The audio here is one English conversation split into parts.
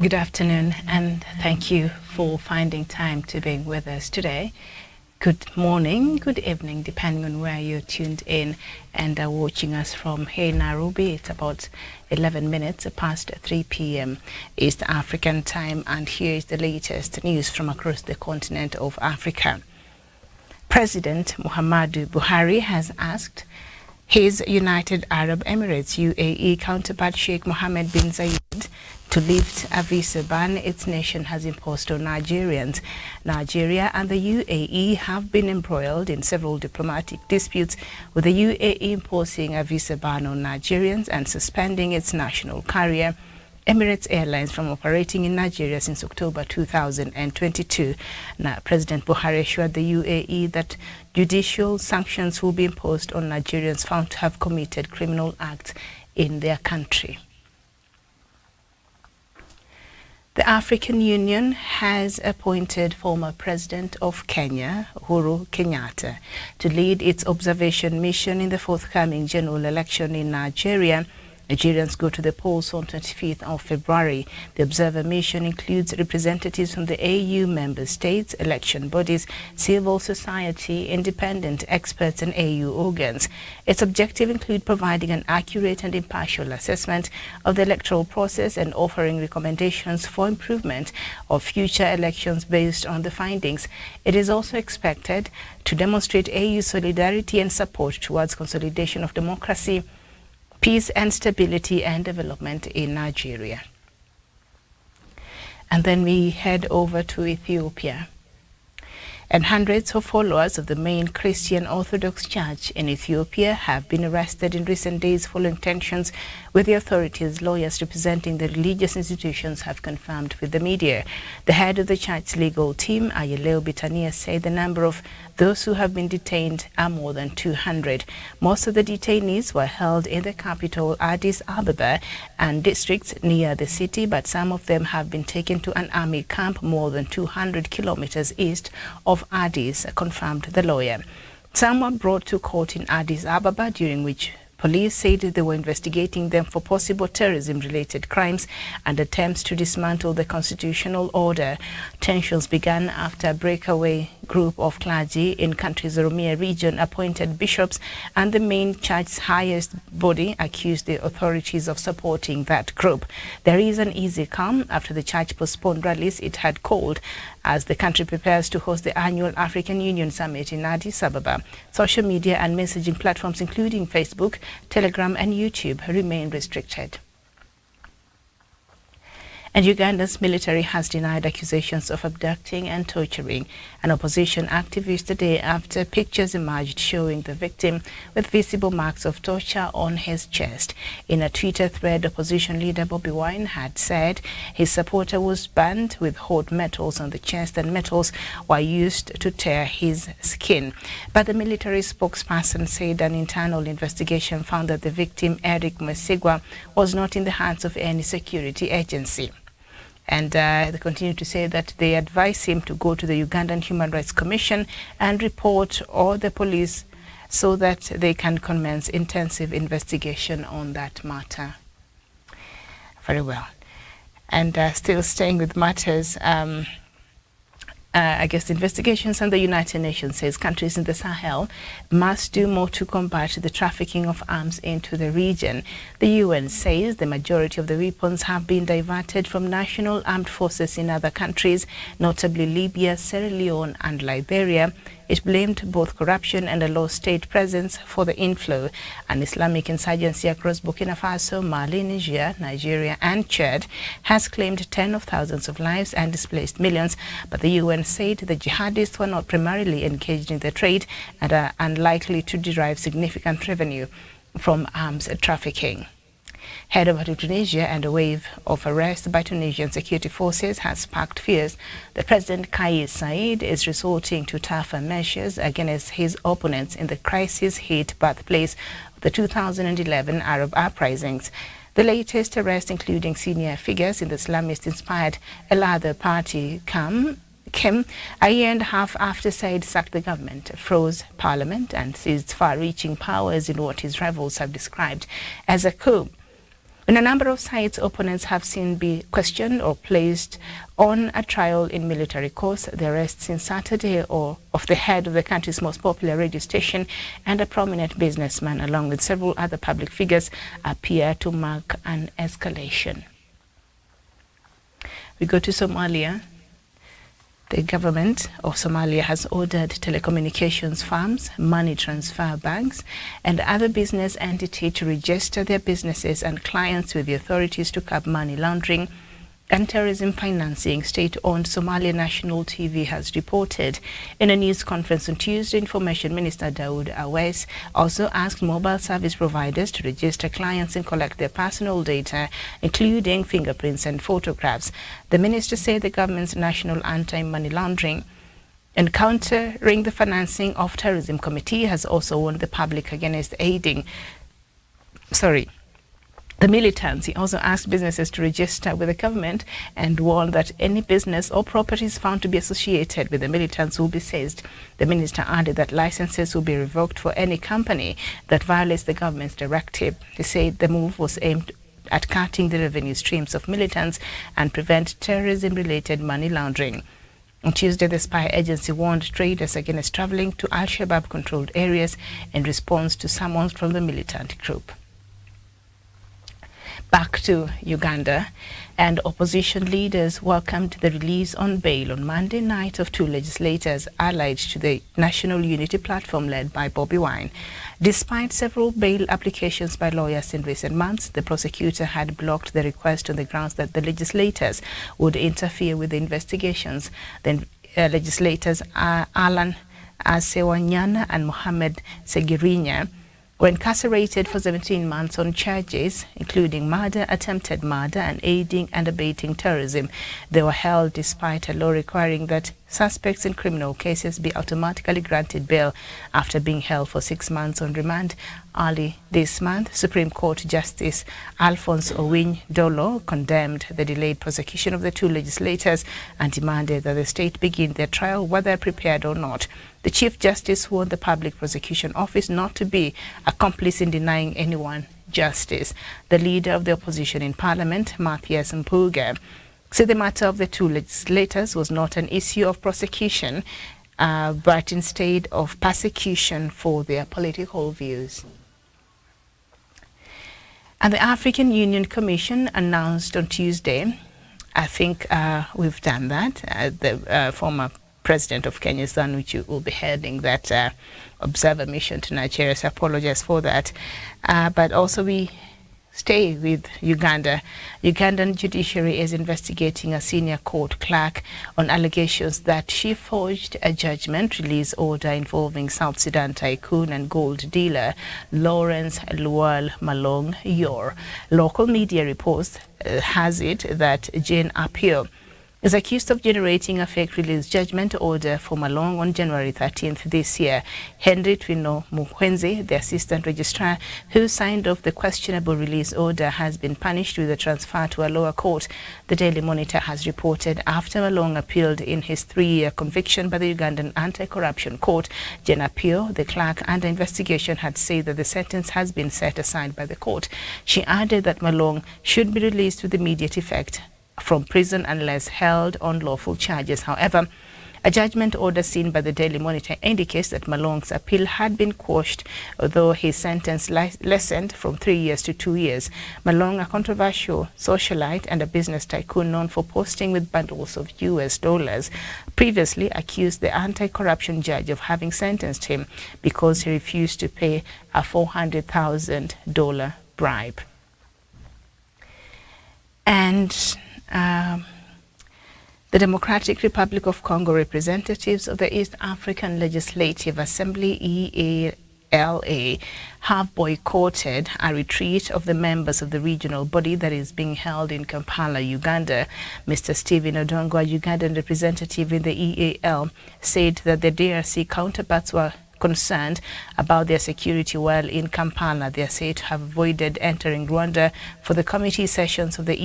Good afternoon, and thank you for finding time to be with us today. Good morning, good evening, depending on where you're tuned in and are watching us from. Here in Nairobi, it's about 11 minutes past 3 p.m. East African time, and here is the latest news from across the continent of Africa. President Muhammadu Buhari has asked his United Arab Emirates UAE counterpart Sheikh Mohammed bin Zayed to lift a visa ban its nation has imposed on Nigerians. Nigeria and the UAE have been embroiled in several diplomatic disputes, with the UAE imposing a visa ban on Nigerians and suspending its national carrier, Emirates Airlines, from operating in Nigeria since October 2022. Now, President Buhari assured the UAE that judicial sanctions will be imposed on Nigerians found to have committed criminal acts in their country. The African Union has appointed former President of Kenya, Uhuru Kenyatta, to lead its observation mission in the forthcoming general election in Nigeria. Nigerians go to the polls on 25th of February. The observer mission includes representatives from the AU member states, election bodies, civil society, independent experts and AU organs. Its objective include providing an accurate and impartial assessment of the electoral process and offering recommendations for improvement of future elections based on the findings. It is also expected to demonstrate AU solidarity and support towards consolidation of democracy, peace and stability and development in Nigeria. And then we head over to Ethiopia. And hundreds of followers of the main Christian Orthodox Church in Ethiopia have been arrested in recent days following tensions with the authorities. Lawyers representing the religious institutions have confirmed with the media. The head of the church's legal team, Ayeleo Bitania, said the number of those who have been detained are more than 200. Most of the detainees were held in the capital, Addis Ababa, and districts near the city, but some of them have been taken to an army camp more than 200 kilometers east of Addis, confirmed the lawyer. Some were brought to court in Addis Ababa, during which police said they were investigating them for possible terrorism-related crimes and attempts to dismantle the constitutional order. Tensions began after a breakaway group of clergy in country's Oromia region appointed bishops, and the main church's highest body accused the authorities of supporting that group. There is an easy calm after the church postponed rallies it had called as the country prepares to host the annual African Union Summit in Addis Ababa. Social media and messaging platforms including Facebook, Telegram and YouTube remain restricted. And Uganda's military has denied accusations of abducting and torturing an opposition activist the day after pictures emerged showing the victim with visible marks of torture on his chest. In a Twitter thread, opposition leader Bobi Wine had said his supporter was burned with hot metals on the chest and metals were used to tear his skin. But the military spokesperson said an internal investigation found that the victim, Eric Mwesigwa, was not in the hands of any security agency. And they continue to say that they advise him to go to the Ugandan Human Rights Commission and report or the police so that they can commence intensive investigation on that matter. Very well. And still staying with matters, I guess investigations and the United Nations says countries in the Sahel must do more to combat the trafficking of arms into the region. The UN says the majority of the weapons have been diverted from national armed forces in other countries, notably Libya, Sierra Leone and Liberia. It blamed both corruption and a low state presence for the inflow. An Islamic insurgency across Burkina Faso, Mali, Niger, Nigeria and Chad has claimed tens of thousands of lives and displaced millions, but the UN said the jihadists were not primarily engaged in the trade and are unlikely to derive significant revenue from arms trafficking. Head over to Tunisia, and a wave of arrests by Tunisian security forces has sparked fears that President Kais Saied is resorting to tougher measures against his opponents in the crisis-hit birthplace of the 2011 Arab uprisings. The latest arrests, including senior figures in the Islamist-inspired EALA party, came a year and a half after Saied sacked the government, froze parliament and seized far-reaching powers in what his rivals have described as a coup. In a number of sites, opponents have seen be questioned or placed on a trial in military courts. The arrest since Saturday of the head of the country's most popular radio station and a prominent businessman, along with several other public figures, appear to mark an escalation. We go to Somalia. The government of Somalia has ordered telecommunications firms, money transfer banks, and other business entities to register their businesses and clients with the authorities to curb money laundering and terrorism financing, state-owned Somalia National TV has reported. In a news conference on Tuesday, Information Minister Daud Awais also asked mobile service providers to register clients and collect their personal data, including fingerprints and photographs. The minister said the government's National Anti-Money Laundering and Countering the Financing of Terrorism Committee has also warned the public against the militants. He also asked businesses to register with the government and warned that any business or properties found to be associated with the militants will be seized. The minister added that licenses will be revoked for any company that violates the government's directive. He said the move was aimed at cutting the revenue streams of militants and prevent terrorism-related money laundering. On Tuesday, the spy agency warned traders against traveling to Al-Shabaab-controlled areas in response to summons from the militant group. Back to Uganda, and opposition leaders welcomed the release on bail on Monday night of two legislators allied to the National Unity Platform led by Bobi Wine. Despite several bail applications by lawyers in recent months, the prosecutor had blocked the request on the grounds that the legislators would interfere with the investigations. The legislators Alan Asewanyana and Mohamed Segirinya were incarcerated for 17 months on charges including murder, attempted murder, and aiding and abetting terrorism. They were held despite a law requiring that suspects in criminal cases be automatically granted bail after being held for 6 months on remand. Early this month, Supreme Court Justice Alphonse Owiny Dolo condemned the delayed prosecution of the two legislators and demanded that the state begin their trial whether prepared or not. The Chief Justice warned the Public Prosecution Office not to be accomplice in denying anyone justice. The leader of the opposition in Parliament, Mathias Mpuga, said the matter of the two legislators was not an issue of prosecution, but instead of persecution for their political views. And the African Union Commission announced on Tuesday, I think we've done that, the former President of Kenya, which will be heading that observer mission to Nigeria. So I apologize for that. But also we stay with Uganda. Ugandan judiciary is investigating a senior court clerk on allegations that she forged a judgment release order involving South Sudan tycoon and gold dealer Lawrence Lual Malong Yor. Local media reports has it that Jane Appiah is accused of generating a fake release judgment order for Malong on January 13th this year. Henry Twino Muhwenzi, the assistant registrar who signed off the questionable release order, has been punished with a transfer to a lower court. The Daily Monitor has reported after Malong appealed in his 3-year conviction by the Ugandan Anti-Corruption Court, Jane Appiah, the clerk under investigation, had said that the sentence has been set aside by the court. She added that Malong should be released with immediate effect from prison unless held on lawful charges. However, a judgment order seen by the Daily Monitor indicates that Malong's appeal had been quashed, although his sentence lessened from 3 years to 2 years. Malong, a controversial socialite and a business tycoon known for posting with bundles of US dollars, previously accused the anti-corruption judge of having sentenced him because he refused to pay a $400,000 bribe. And the Democratic Republic of Congo representatives of the East African Legislative Assembly, EALA, have boycotted a retreat of the members of the regional body that is being held in Kampala, Uganda. Mr. Stephen Odongo, a Ugandan representative in the EAL, said that the DRC counterparts were concerned about their security while in Kampala. They are said to have avoided entering Rwanda for the committee sessions of the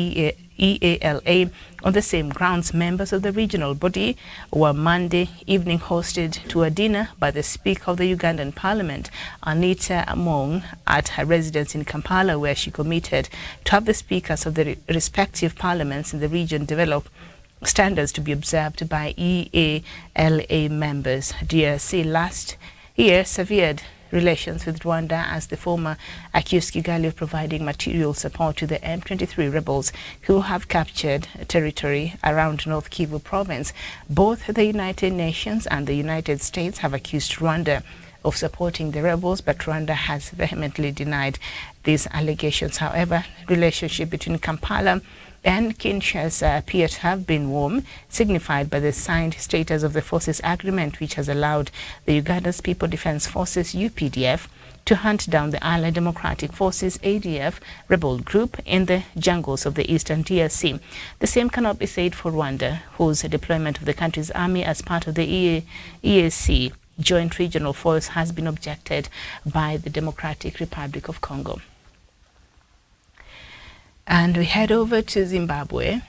EALA on the same grounds. Members of the regional body were Monday evening hosted to a dinner by the Speaker of the Ugandan Parliament, Anita Among, at her residence in Kampala, where she committed to have the speakers of the respective parliaments in the region develop standards to be observed by EALA members. DRC last year severed relations with Rwanda as the former accused Kigali of providing material support to the M23 rebels who have captured territory around North Kivu province. Both the United Nations and the United States have accused Rwanda of supporting the rebels, but Rwanda has vehemently denied these allegations. However, relationship between Kampala and Kinshasa appear to have been warm, signified by the signed status of the forces agreement, which has allowed the Uganda's People Defense Forces UPDF to hunt down the Allied Democratic Forces ADF rebel group in the jungles of the eastern DRC. The same cannot be said for Rwanda, whose deployment of the country's army as part of the EAC Joint Regional Force has been objected by the Democratic Republic of Congo. And we head over to Zimbabwe.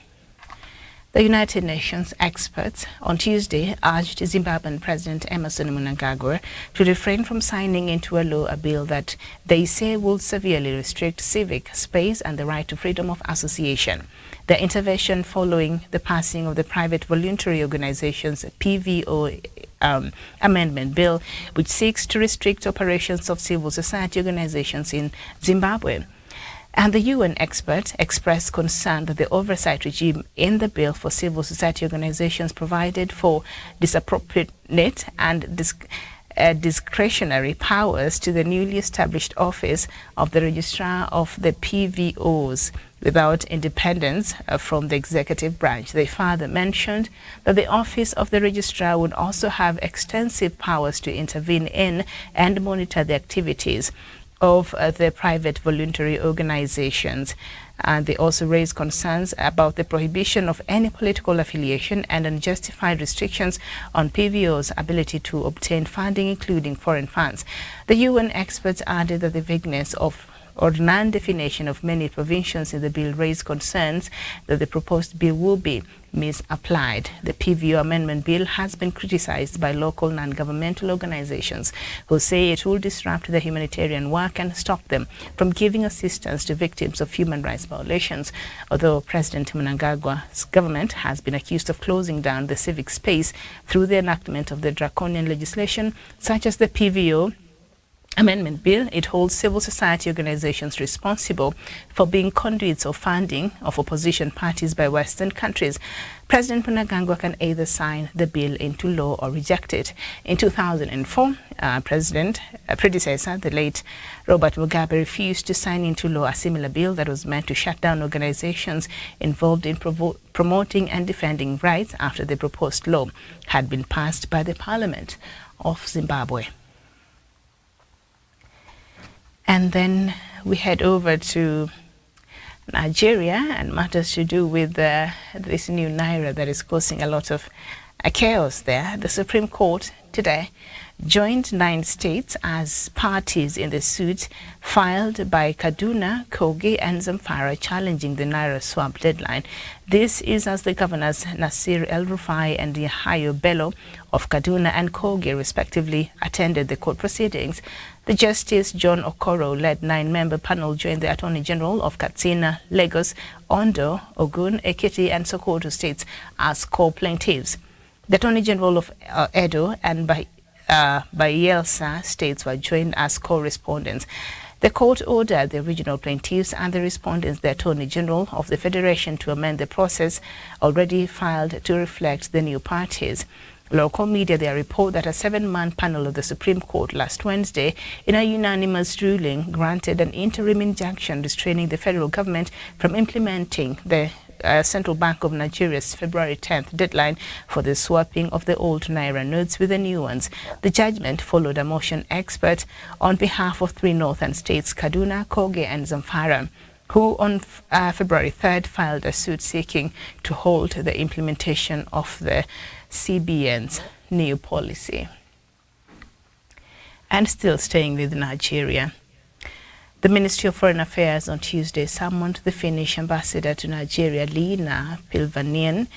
The United Nations experts on Tuesday urged Zimbabwean President Emmerson Mnangagwa to refrain from signing into a law a bill that they say will severely restrict civic space and the right to freedom of association. The intervention following the passing of the Private Voluntary Organizations PVO amendment bill, which seeks to restrict operations of civil society organizations in Zimbabwe. And the UN expert expressed concern that the oversight regime in the bill for civil society organizations provided for disproportionate and discretionary powers to the newly established office of the registrar of the PVOs without independence from the executive branch. They further mentioned that the office of the registrar would also have extensive powers to intervene in and monitor the activities of the private voluntary organizations. And they also raised concerns about the prohibition of any political affiliation and unjustified restrictions on PVO's ability to obtain funding, including foreign funds. The UN experts added that the vagueness of or non-definition of many provisions in the bill raised concerns that the proposed bill will be misapplied. The PVO amendment bill has been criticized by local non-governmental organizations who say it will disrupt the humanitarian work and stop them from giving assistance to victims of human rights violations. Although President Mnangagwa's government has been accused of closing down the civic space through the enactment of the Draconian legislation, such as the PVO Amendment Bill, it holds civil society organizations responsible for being conduits of funding of opposition parties by Western countries. President Mnangagwa can either sign the bill into law or reject it. In 2004, predecessor, the late Robert Mugabe, refused to sign into law a similar bill that was meant to shut down organizations involved in promoting and defending rights after the proposed law had been passed by the Parliament of Zimbabwe. And then we head over to Nigeria and matters to do with this new Naira that is causing a lot of chaos there. The Supreme Court today joined 9 states as parties in the suit filed by Kaduna, Kogi and Zamfara challenging the Naira swap deadline. This is as the governors Nasir El-Rufai and Yahaya Bello of Kaduna and Kogi respectively attended the court proceedings. The Justice John Okoro-led 9-member panel joined the Attorney General of Katsina, Lagos, Ondo, Ogun, Ekiti and Sokoto states as co-plaintiffs. The Attorney General of Edo and Bayelsa states were joined as co-respondents. The court ordered the original plaintiffs and the respondents, the Attorney General of the Federation, to amend the process already filed to reflect the new parties. Local media there report that a 7-man panel of the Supreme Court last Wednesday, in a unanimous ruling, granted an interim injunction restraining the federal government from implementing the Central Bank of Nigeria's February 10th deadline for the swapping of the old Naira notes with the new ones. The judgment followed a motion expert on behalf of 3 northern states, Kaduna, Kogi and Zamfara, who on February 3rd filed a suit seeking to halt the implementation of the CBN's new policy. And still staying with Nigeria, the Ministry of Foreign Affairs on Tuesday summoned the Finnish ambassador to Nigeria, Leena Pilvanian,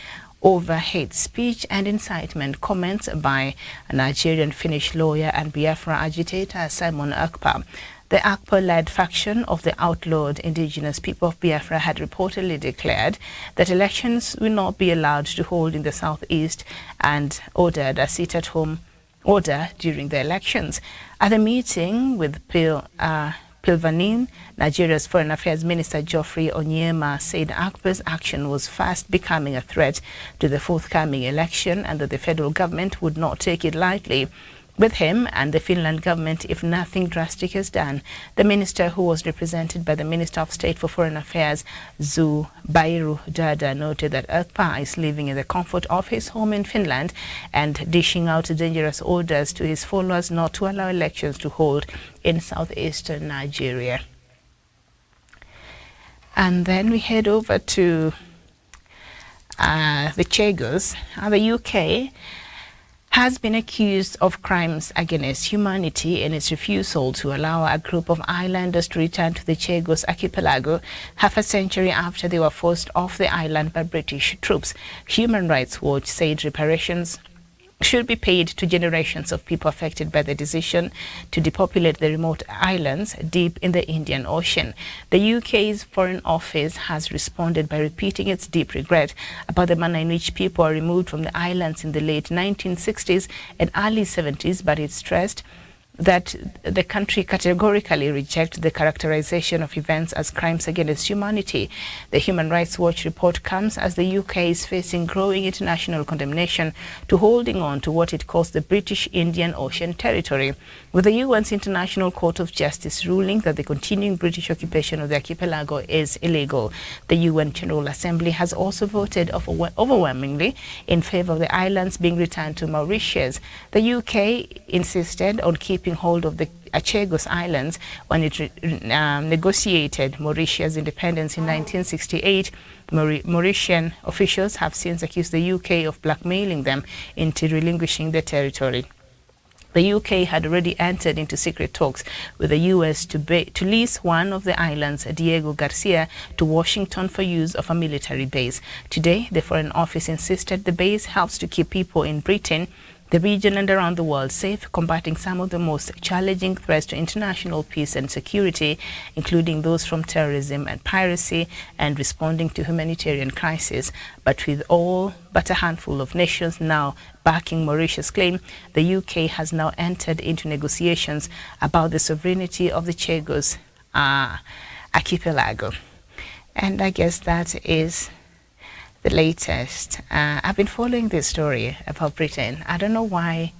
over hate speech and incitement comments by a Nigerian Finnish lawyer and Biafra agitator Simon Ekpa. The Ekpa-led faction of the outlawed indigenous people of Biafra had reportedly declared that elections will not be allowed to hold in the southeast and ordered a sit-at-home order during the elections. At a meeting with Pilvanin, Nigeria's Foreign Affairs Minister Geoffrey Onyema said Ekpa's action was fast becoming a threat to the forthcoming election and that the federal government would not take it lightly with him and the Finland government if nothing drastic is done. The minister, who was represented by the Minister of State for Foreign Affairs, Zubairu Dada, noted that Ekpa is living in the comfort of his home in Finland and dishing out dangerous orders to his followers not to allow elections to hold in southeastern Nigeria. And then we head over to the Chagos. The UK has been accused of crimes against humanity in its refusal to allow a group of islanders to return to the Chagos archipelago half a century after they were forced off the island by British troops. Human Rights Watch said reparations should be paid to generations of people affected by the decision to depopulate the remote islands deep in the Indian Ocean. The UK's Foreign Office has responded by repeating its deep regret about the manner in which people were removed from the islands in the late 1960s and early 70s, but it stressed that the country categorically rejects the characterization of events as crimes against humanity. The Human Rights Watch report comes as the UK is facing growing international condemnation to holding on to what it calls the British Indian Ocean Territory, with the UN's International Court of Justice ruling that the continuing British occupation of the archipelago is illegal. The UN General Assembly has also voted overwhelmingly in favor of the islands being returned to Mauritius. The UK insisted on keeping hold of the Chagos Islands when it negotiated Mauritius' independence in 1968. Mauritian officials have since accused the UK of blackmailing them into relinquishing the territory. The UK had already entered into secret talks with the US to lease one of the islands, Diego Garcia, to Washington for use of a military base. Today, the Foreign Office insisted the base helps to keep people in Britain, the region and around the world safe, combating some of the most challenging threats to international peace and security, including those from terrorism and piracy, and responding to humanitarian crisis. But with all but a handful of nations now backing Mauritius' claim, the UK has now entered into negotiations about the sovereignty of the Chagos archipelago. And I guess that is the latest. I've been following this story about Britain. I don't know why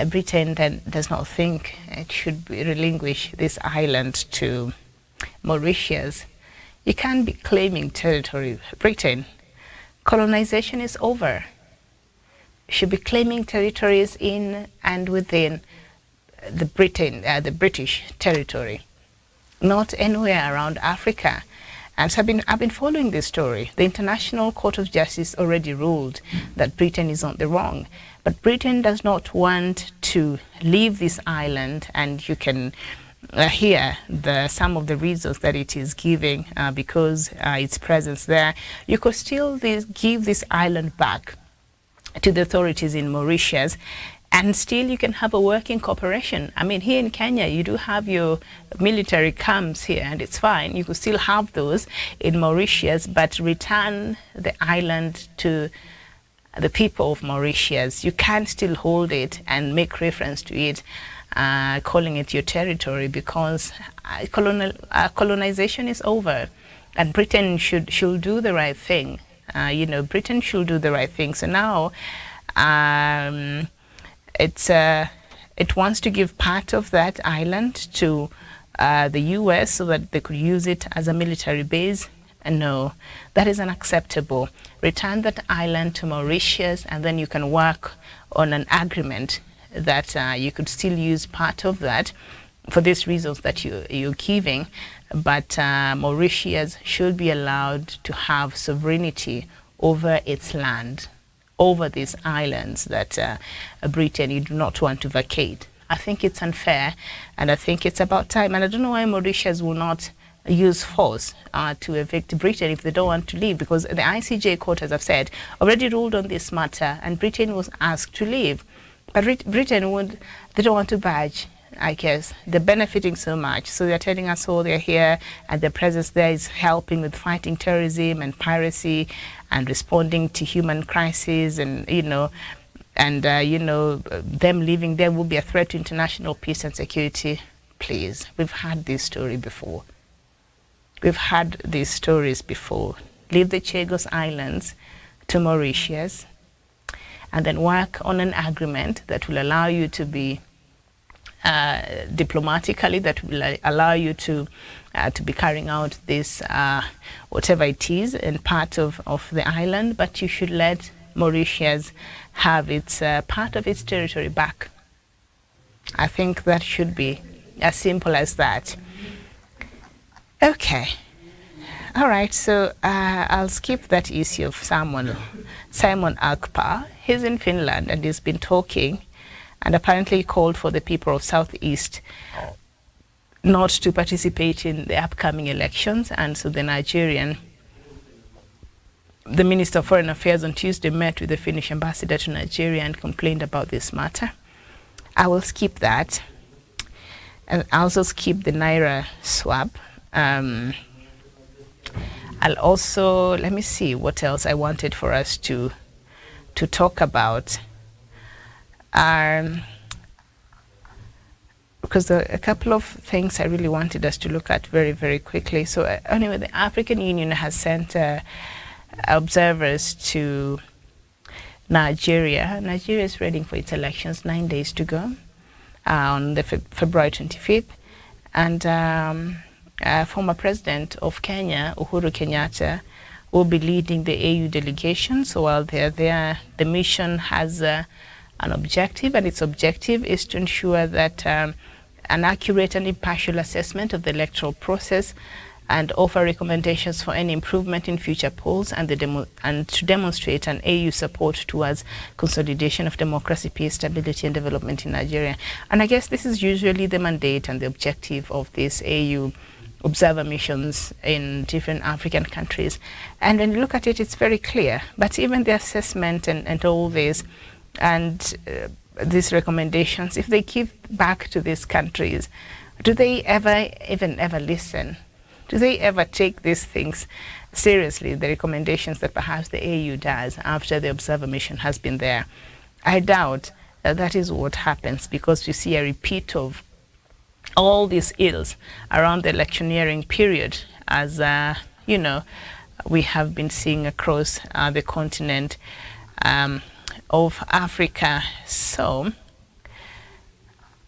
Britain then does not think it should relinquish this island to Mauritius. You can't be claiming territory. Britain, colonization is over. You should be claiming territories in and within the British territory, not anywhere around Africa. And so I've been following this story. The International Court of Justice already ruled that Britain is on the wrong. But Britain does not want to leave this island, and you can hear some of the reasons that it is giving because its presence there. You could still give this island back to the authorities in Mauritius, and still you can have a working cooperation. I mean, here in Kenya, you do have your military camps here, and it's fine. You could still have those in Mauritius, but return the island to the people of Mauritius. You can still hold it and make reference to it, calling it your territory, because colonization is over, and Britain should do the right thing. Britain should do the right thing. So now, it wants to give part of that island to the US so that they could use it as a military base. And no, that is unacceptable. Return that island to Mauritius, and then you can work on an agreement that you could still use part of that for these reasons that you're giving. But Mauritius should be allowed to have sovereignty over its land, over these islands that Britain, you do not want to vacate. I think it's unfair, and I think it's about time. And I don't know why Mauritius will not use force to evict Britain if they don't want to leave, because the ICJ court, as I've said, already ruled on this matter, and Britain was asked to leave. But Britain they don't want to budge, I guess. They're benefiting so much, so they're telling us all they're here, and their presence there is helping with fighting terrorism and piracy and responding to human crises, and them leaving there will be a threat to international peace and security. Please, we've had this story before. We've had these stories before. Leave the Chagos Islands to Mauritius, and then work on an agreement that will allow you to be diplomatically, that will allow you to be carrying out this whatever it is in part of the island, but you should let Mauritius have its part of its territory back. I think that should be as simple as that. Okay. All right, so I'll skip that issue of Simon Ekpa. He's in Finland and he's been talking, and apparently called for the people of Southeast not to participate in the upcoming elections. And so the Minister of Foreign Affairs on Tuesday met with the Finnish ambassador to Nigeria and complained about this matter. I will skip that. And I'll also skip the Naira swap. I'll also, let me see what else I wanted for us to talk about. Because there are a couple of things I really wanted us to look at very, very quickly. So anyway, the African Union has sent observers to Nigeria. Nigeria is ready for its elections, 9 days to go, on the February 25th. And former president of Kenya, Uhuru Kenyatta, will be leading the AU delegation. So while they're there, the mission has an objective, and its objective is to ensure that an accurate and impartial assessment of the electoral process, and offer recommendations for any improvement in future polls, and to demonstrate an AU support towards consolidation of democracy, peace, stability, and development in Nigeria. And I guess this is usually the mandate and the objective of this AU observer missions in different African countries. And when you look at it, it's very clear. But even the assessment and all this, and these recommendations, if they give back to these countries, do they ever listen? Do they ever take these things seriously, the recommendations that perhaps the AU does after the observer mission has been there? I doubt that is what happens, because you see a repeat of all these ills around the electioneering period, as we have been seeing across the continent of Africa. So,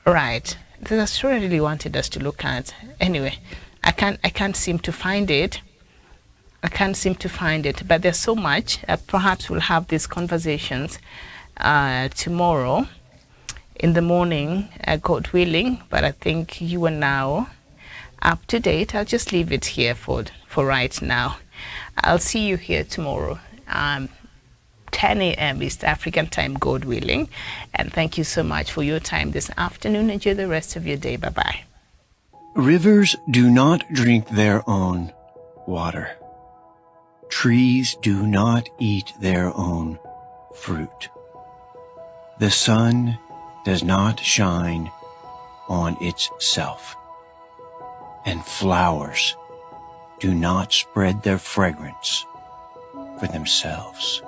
right, there's a story I really wanted us to look at. Anyway, I can't seem to find it. But there's so much. Perhaps we'll have these conversations tomorrow in the morning, God willing. But I think you are now up to date. I'll just leave it here for right now. I'll see you here tomorrow, 10 a.m. East African time, God willing. And thank you so much for your time this afternoon. Enjoy the rest of your day. Bye-bye. Rivers do not drink their own water. Trees do not eat their own fruit. The sun does not shine on itself, and flowers do not spread their fragrance for themselves.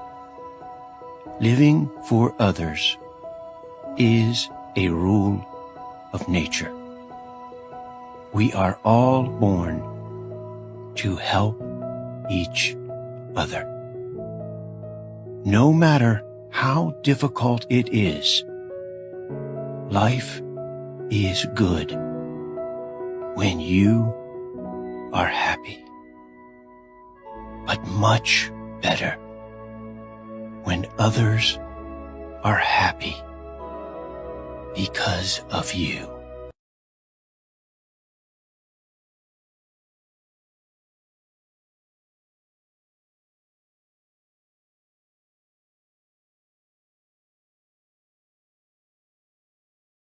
Living for others is a rule of nature. We are all born to help each other. No matter how difficult it is, life is good when you are happy, but much better when others are happy because of you.